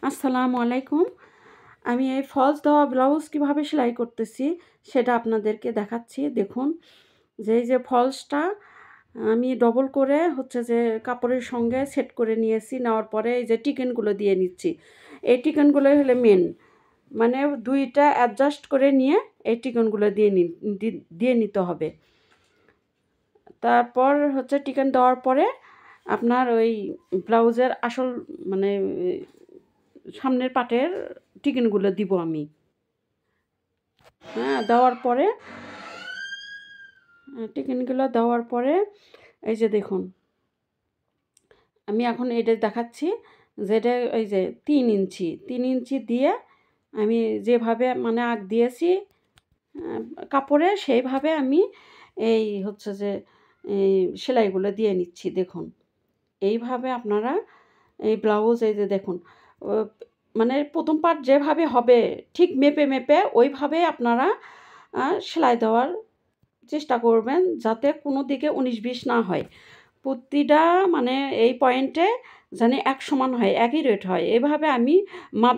আসসালামু আলাইকুম। আমি এই ফলস দেওয়া ব্লাউজ কীভাবে সেলাই করতেছি সেটা আপনাদেরকে দেখাচ্ছি। দেখুন যে এই যে ফলসটা আমি ডবল করে হচ্ছে যে কাপড়ের সঙ্গে সেট করে নিয়েছি। নেওয়ার পরে এই যে টিকেনগুলো দিয়ে নিচ্ছি। এই টিকেনগুলোই হলো মেন। মানে ২ টা অ্যাডজাস্ট করে নিয়ে এই টিকেনগুলো দিয়ে নিতে হবে। তারপর হচ্ছে টিকেন দেওয়ার পরে আপনার ওই ব্লাউজের আসল মানে সামনের পাটের টিকেনগুলো দিব আমি। দেওয়ার পরে টিকেনগুলো দেওয়ার পরে এই যে দেখুন আমি এখন এটা দেখাচ্ছি যেটা এই যে ৩ ইঞ্চি দিয়ে আমি যেভাবে মানে আগ দিয়েছি কাপড়ে সেইভাবে আমি এই হচ্ছে যে এই সেলাইগুলো দিয়ে নিচ্ছি। দেখুন এইভাবে আপনারা এই ব্লাউজ এই যে দেখুন মানে প্রথম পার্ট যেভাবে হবে ঠিক মেপে ওইভাবে আপনারা সেলাই দেওয়ার চেষ্টা করবেন যাতে কোনো দিকে ১৯-২০ না হয়। প্রতিটা মানে এই পয়েন্টে যেন এক সমান হয়, একই রেট হয়। এভাবে আমি মাপ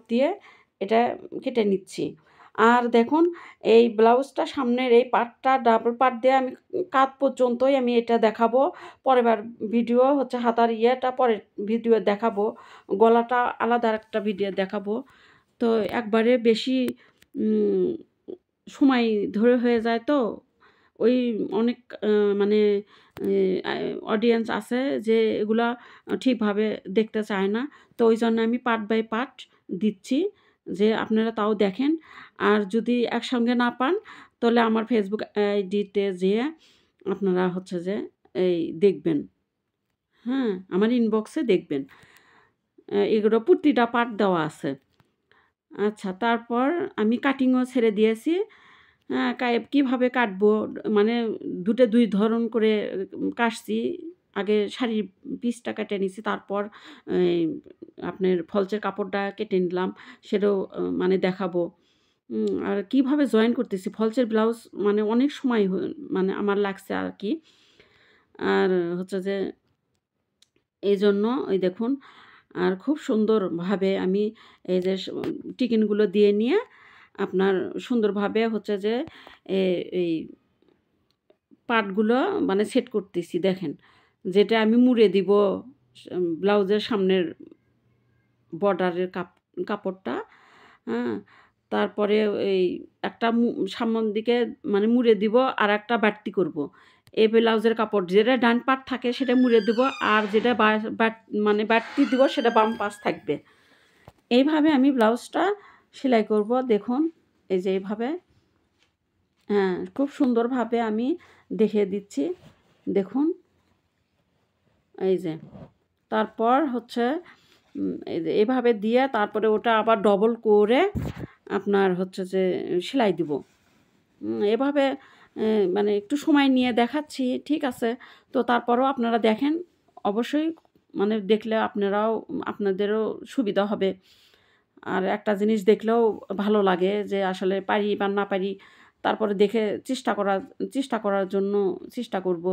দিয়ে এটা কেটে নিচ্ছি। আর দেখুন এই ব্লাউজটা সামনের এই পার্টটা ডাবল পার্ট দিয়ে আমি কাঁধ পর্যন্তই আমি এটা দেখাবো। পরের ভিডিও হচ্ছে হাতার ইয়েটা পরের ভিডিও দেখাবো। গলাটা আলাদা আরেকটা ভিডিও দেখাবো। তো একবারে বেশি সময় ধরে হয়ে যায় তো ওই অনেক মানে অডিয়েন্স আছে যে এগুলা ঠিকভাবে দেখতে চায় না। তো ওই জন্য আমি পার্ট বাই পার্ট দিচ্ছি যে আপনারা তাও দেখেন। আর যদি একসঙ্গে না পান তাহলে আমার ফেসবুক আইডিতে যেয়ে আপনারা হচ্ছে যে এই দেখবেন। আমার ইনবক্সে দেখবেন। এগুলো প্রতিটা পার্ট দেওয়া আছে। আচ্ছা, তারপর আমি কাটিংও ছেড়ে দিয়েছি। কীভাবে কাটবো মানে ২ ধরন করে কাটছি। আগে শাড়ির পিসটা কেটে নিছি, তারপর আপনার ফলসের কাপড়টা কেটে নিলাম, সেটাও মানে দেখাবো। আর কীভাবে জয়েন করতেছি ফলসের ব্লাউজ মানে অনেক সময় মানে আমার লাগছে আর কি। আর হচ্ছে যে এইজন্য ওই দেখুন আর খুব সুন্দরভাবে আমি এই যে টিকেনগুলো দিয়ে নিয়ে আপনার সুন্দরভাবে হচ্ছে যে এই পার্টগুলো মানে সেট করতেছি। দেখেন যেটা আমি মুড়ে দিব ব্লাউজের সামনের বর্ডারের কাপড়টা, তারপরে এই একটা সামনের দিকে মানে মুড়ে দিব আর একটা বাড়তি করব। এই ব্লাউজের কাপড় যেটা ডান পাট থাকে সেটা মুড়ে দেবো, আর যেটা মানে বাড়তি দিব সেটা বাম পাশ থাকবে। এইভাবে আমি ব্লাউজটা সেলাই করব। দেখুন এই যে এইভাবে খুব সুন্দরভাবে আমি দেখিয়ে দিচ্ছি। দেখুন এই যে তারপর হচ্ছে এই যে এভাবে দিয়ে তারপরে ওটা আবার ডবল করে আপনার হচ্ছে যে সেলাই দিব। এভাবে মানে একটু সময় নিয়ে দেখাচ্ছি, ঠিক আছে। তো তারপরও আপনারা দেখেন, অবশ্যই মানে দেখলে আপনাদেরও সুবিধা হবে। আর একটা জিনিস দেখলেও ভালো লাগে যে আসলে পারি বা না পারি, তারপরে দেখে চেষ্টা করার জন্য চেষ্টা করব।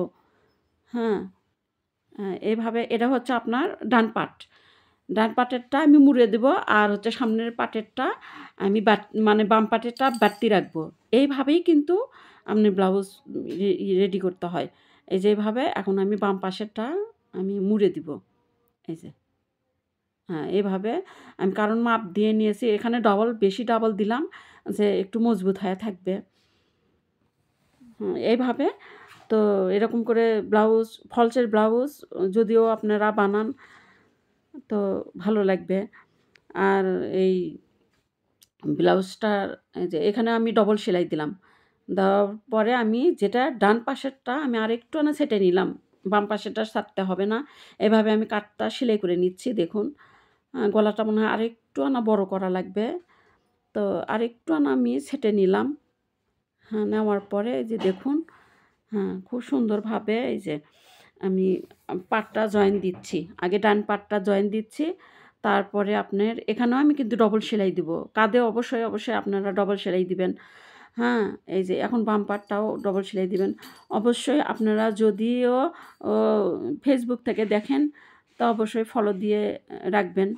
এইভাবে এটা হচ্ছে আপনার ডান পাটেরটা আমি মুড়ে দেব, আর হচ্ছে সামনের পাটেরটা আমি মানে বাম পাটেরটা বাড়তি রাখবো। এইভাবেই কিন্তু আপনি ব্লাউজ রেডি করতে হয়। এই যে এইভাবে এখন আমি বাম পাশেরটা আমি মুড়ে দিব। এই যে এইভাবে আমি কারণ মাপ দিয়ে নিয়েছি, এখানে বেশি ডাবল দিলাম যে একটু মজবুত হয়ে থাকবে। এইভাবে তো এরকম করে ফলসের ব্লাউজ যদিও আপনারা বানান তো ভালো লাগবে। আর এই ব্লাউজটার এই যে এখানে আমি ডবল সেলাই দিলাম। দেওয়ার পরে আমি যেটা ডান পাশেরটা আমি আরেকটু সেটে নিলাম, বাম পাশেরটা ছাড়তে হবে না। এভাবে আমি কাটটা সেলাই করে নিচ্ছি। দেখুন গলাটা মনে হয় আরেকটু বড় করা লাগবে, তো আরেকটু আমি সেটে নিলাম। নেওয়ার পরে এই যে দেখুন খুব সুন্দরভাবে এই যে আমি পাটটা জয়েন দিচ্ছি। আগে ডান পাটটা জয়েন দিচ্ছি, তারপরে আপনার এখানেও আমি কিন্তু ডবল সেলাই দিব। কাঁধে অবশ্যই আপনারা ডবল সেলাই দিবেন। এই যে এখন বাম পাটটাও ডবল সেলাই দিবেন। অবশ্যই আপনারা যদিও ফেসবুক থেকে দেখেন তা অবশ্যই ফলো দিয়ে রাখবেন।